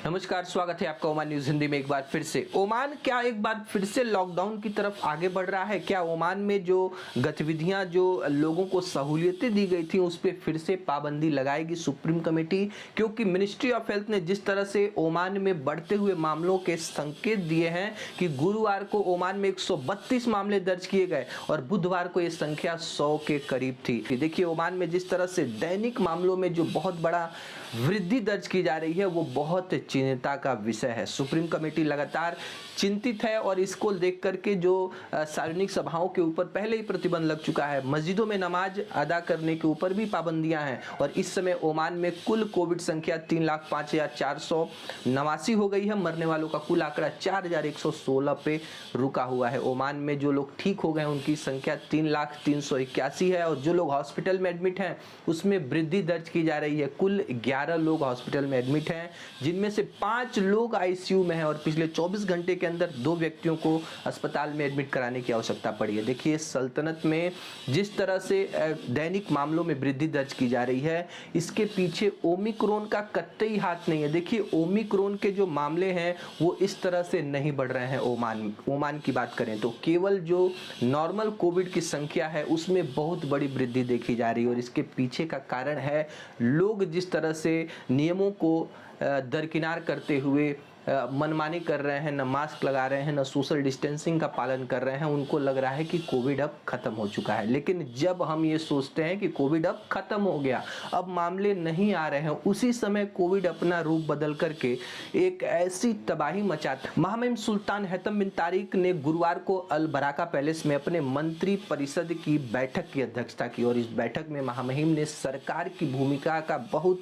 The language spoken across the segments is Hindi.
नमस्कार, स्वागत है आपका ओमान न्यूज हिंदी में एक बार फिर से। ओमान क्या एक बार फिर से लॉकडाउन की तरफ आगे बढ़ रहा है? क्या ओमान में जो गतिविधियां, जो लोगों को सहूलियतें दी गई थी, उस पर फिर से पाबंदी लगाएगी सुप्रीम कमेटी? क्योंकि मिनिस्ट्री ऑफ हेल्थ ने जिस तरह से ओमान में बढ़ते हुए मामलों के संकेत दिए हैं कि गुरुवार को ओमान में 132 मामले दर्ज किए गए और बुधवार को यह संख्या 100 के करीब थी। देखिए, ओमान में जिस तरह से दैनिक मामलों में जो बहुत बड़ा वृद्धि दर्ज की जा रही है, वो बहुत चिंता का विषय है। सुप्रीम कमेटी लगातार चिंतित है और इसको देख करके जो सार्वजनिक सभाओं के ऊपर पहले ही प्रतिबंध लग चुका है, मस्जिदों में नमाज अदा करने के ऊपर भी पाबंदियां हैं और इस समय ओमान में कुल कोविड संख्या 3,05,489 हो गई है। मरने वालों का कुल आंकड़ा 4,116 पे रुका हुआ है। ओमान में जो लोग ठीक हो गए उनकी संख्या 3,03,81 है और जो लोग हॉस्पिटल में एडमिट हैं उसमें वृद्धि दर्ज की जा रही है। कुल 11 लोग हॉस्पिटल में एडमिट हैं, जिनमें से 5 लोग आईसीयू में हैं और पिछले 24 घंटे के अंदर 2 व्यक्तियों को अस्पताल में एडमिट कराने की आवश्यकता पड़ी है। देखिए, सल्तनत में जिस तरह से दैनिक मामलों में वृद्धि दर्ज की जा रही है, इसके पीछे ओमिक्रॉन का कतई हाथ नहीं है। देखिए, ओमिक्रॉन के जो मामले हैं वो इस तरह से नहीं बढ़ रहे हैं। ओमान की बात करें तो केवल जो नॉर्मल कोविड की संख्या है उसमें बहुत बड़ी वृद्धि देखी जा रही है और इसके पीछे का कारण है लोग जिस तरह से नियमों को दरकिनार करते हुए मनमानी कर रहे हैं, न मास्क लगा रहे हैं, न सोशल डिस्टेंसिंग का पालन कर रहे हैं। उनको लग रहा है कि कोविड अब खत्म हो चुका है, लेकिन जब हम ये सोचते हैं कि कोविड अब खत्म हो गया, अब मामले नहीं आ रहे हैं, उसी समय कोविड अपना रूप बदल करके एक ऐसी तबाही मचाता। महामहिम सुल्तान हैतम बिन तारिक ने गुरुवार को अल बराका पैलेस में अपने मंत्री परिषद की बैठक की अध्यक्षता की और इस बैठक में महामहिम ने सरकार की भूमिका का बहुत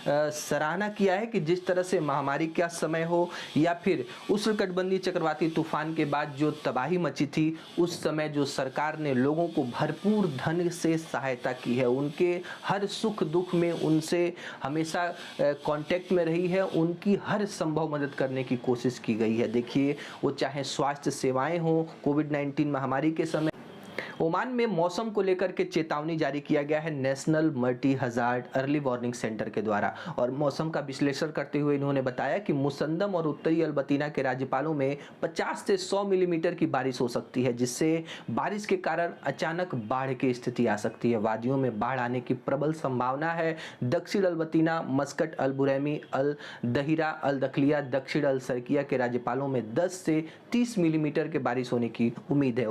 सराहना किया है कि जिस तरह से महामारी का समय हो या फिर उष्णकटिबंधीय चक्रवाती तूफान के बाद जो तबाही मची थी, उस समय जो सरकार ने लोगों को भरपूर धन से सहायता की है, उनके हर सुख दुख में उनसे हमेशा कांटेक्ट में रही है, उनकी हर संभव मदद करने की कोशिश की गई है। देखिए, वो चाहे स्वास्थ्य सेवाएं हो, कोविड-19 महामारी के समय ओमान में मौसम को लेकर के चेतावनी जारी किया गया है national multi hazard early warning centre के द्वारा और मौसम का विश्लेषण करते हुए इन्होंने बताया कि मुसंदम और उत्तरी अलबतीना के राज्यपालों में 50 से 100 मिलीमीटर की बारिश हो सकती है, जिससे बारिश के कारण अचानक बाढ़ की स्थिति आ सकती है। वादियों में बाढ़ आने की प्रबल संभावना है। दक्षिण अलबतीना, मस्कट, अल बुरैमी, अल दहिरा, अल दखलिया, दक्षिण अल सरकिया के राज्यपालों में 10 से 30 मिलीमीटर के बारिश होने की उम्मीद है।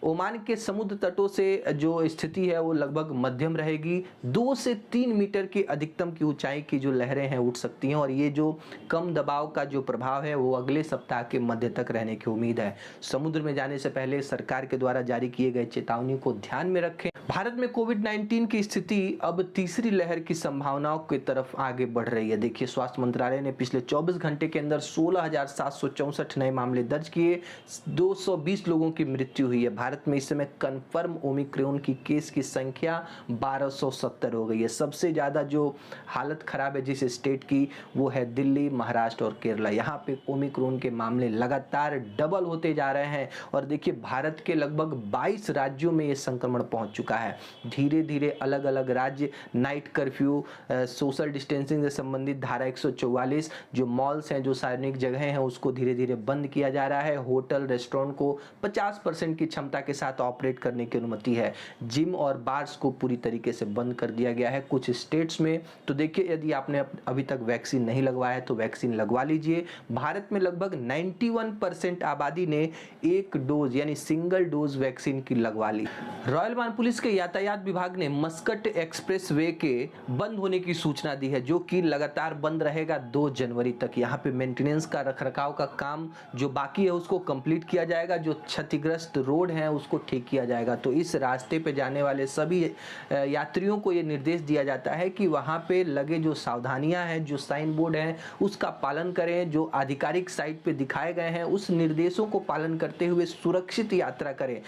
ओमान के समुद्र तटों से जो स्थिति है वो लगभग मध्यम रहेगी। 2 से 3 मीटर की अधिकतम की ऊंचाई की जो लहरें हैं उठ सकती हैं और ये जो कम दबाव का जो प्रभाव है वो अगले सप्ताह के मध्य तक रहने की उम्मीद है। समुद्र में जाने से पहले सरकार के द्वारा जारी किए गए चेतावनी को ध्यान में रखें। भारत में कोविड-19 की स्थिति अब तीसरी लहर की संभावनाओं की तरफ आगे बढ़ रही है। देखिए, स्वास्थ्य मंत्रालय ने पिछले 24 घंटे के अंदर 16,764 नए मामले दर्ज किए, 220 लोगों की मृत्यु हुई है। भारत में इस समय कन्फर्म ओमिक्रॉन की केस की संख्या 1270 हो गई है। सबसे ज्यादा जो हालत खराब है जिस स्टेट की, वो है दिल्ली, महाराष्ट्र और केरला। यहाँ पे ओमिक्रॉन के मामले लगातार डबल होते जा रहे हैं और देखिए, भारत के लगभग 22 राज्यों में ये संक्रमण पहुंच चुका है। धीरे धीरे अलग अलग राज्य नाइट कर्फ्यू, सोशल डिस्टेंसिंग से संबंधित धारा 144, जो मॉल्स हैं, जो सार्वजनिक जगह हैं, उसको धीरे धीरे बंद किया जा रहा है। होटल रेस्टोरेंट को 50% की क्षमता के साथ ऑपरेट करने की अनुमति है। जिम और बार्स को पूरी तरीके से बंद कर दिया गया है कुछ स्टेट्स में। तो देखिए, यदि आपने अभी तक वैक्सीन नहीं लगवाया है तो वैक्सीन लगवा लीजिए। भारत में लगभग 91% आबादी ने एक डोज यानी सिंगल डोज वैक्सीन की लगवा ली। रॉयल ओमान पुलिस के यातायात विभाग ने मस्कट एक्सप्रेस वे के बंद होने की सूचना दी है, जो कि लगातार बंद रहेगा 2 जनवरी तक। यहाँ पे मेंटेनेंस का, रखरखाव का काम जो बाकी है उसको कंप्लीट किया जाएगा, जो क्षतिग्रस्त रोड है उसको ठीक किया जाएगा। तो इस रास्ते पे जाने वाले सभी यात्रियों को ये निर्देश दिया जाता है कि वहाँ पे लगे जो सावधानियां हैं, जो साइन बोर्ड हैं, उसका पालन करें। जो आधिकारिक साइट पे दिखाए गए हैं उस निर्देशों को पालन करते हुए सुरक्षित यात्रा करें।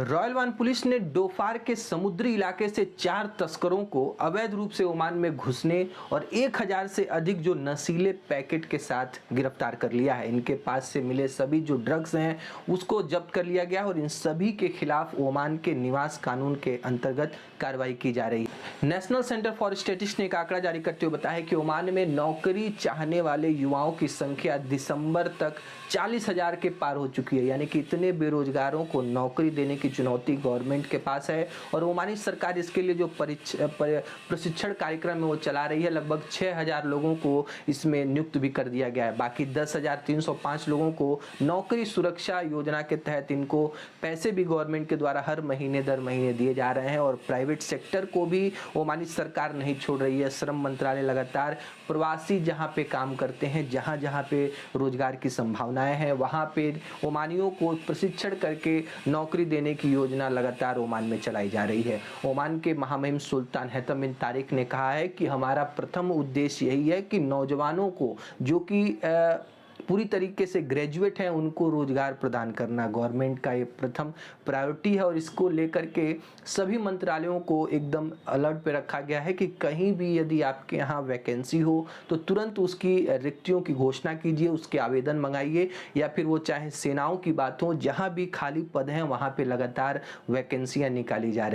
रॉयल ओमान पुलिस ने डोफार के समुद्री इलाके से 4 तस्करों को अवैध रूप से ओमान में घुसने और 1000 से अधिक जो नशीले पैकेट के साथ गिरफ्तार कर लिया है। इनके पास से मिले सभी जो ड्रग्स हैं उसको जब्त कर लिया गया और इन सभी के खिलाफ ओमान के निवास कानून के अंतर्गत कार्रवाई की जा रही है। नेशनल सेंटर फॉर स्टैटिस्टिक्स ने एक आंकड़ा जारी करते हुए बताया कि ओमान में नौकरी चाहने वाले युवाओं की संख्या दिसंबर तक 40,000 के पार हो चुकी है। यानी कि इतने बेरोजगारों को नौकरी देने की चुनौती गवर्नमेंट के पास है और ओमानी सरकार इसके लिए जो प्रशिक्षण कार्यक्रम है वो चला रही है। लगभग 6,000 लोगों को इसमें नियुक्त भी कर दिया गया है। बाकी 10,305 लोगों को नौकरी सुरक्षा योजना के तहत इनको पैसे भी गवर्नमेंट के द्वारा हर महीने दर महीने दिए जा रहे हैं और प्राइवेट सेक्टर को भी ओमानी सरकार नहीं छोड़ रही है। श्रम मंत्रालय लगातार प्रवासी जहां पे काम करते हैं, जहां जहां पे रोजगार की संभावनाएं हैं, वहां पे ओमानियों को प्रशिक्षण करके नौकरी देने की योजना लगातार ओमान में चलाई जा रही है। ओमान के महामहिम सुल्तान हैतम बिन तारिक ने कहा है कि हमारा प्रथम उद्देश्य यही है कि नौजवानों को जो कि पूरी तरीके से ग्रेजुएट हैं उनको रोजगार प्रदान करना गवर्नमेंट का ये प्रथम प्रायोरिटी है और इसको लेकर के सभी मंत्रालयों को एकदम अलर्ट पे रखा गया है कि कहीं भी यदि आपके यहाँ वैकेंसी हो तो तुरंत उसकी रिक्तियों की घोषणा कीजिए, उसके आवेदन मंगाइए या फिर वो चाहे सेनाओं की बात हो, जहाँ भी खाली पद हैं वहाँ पे लगातार वैकेंसियाँ निकाली जा रही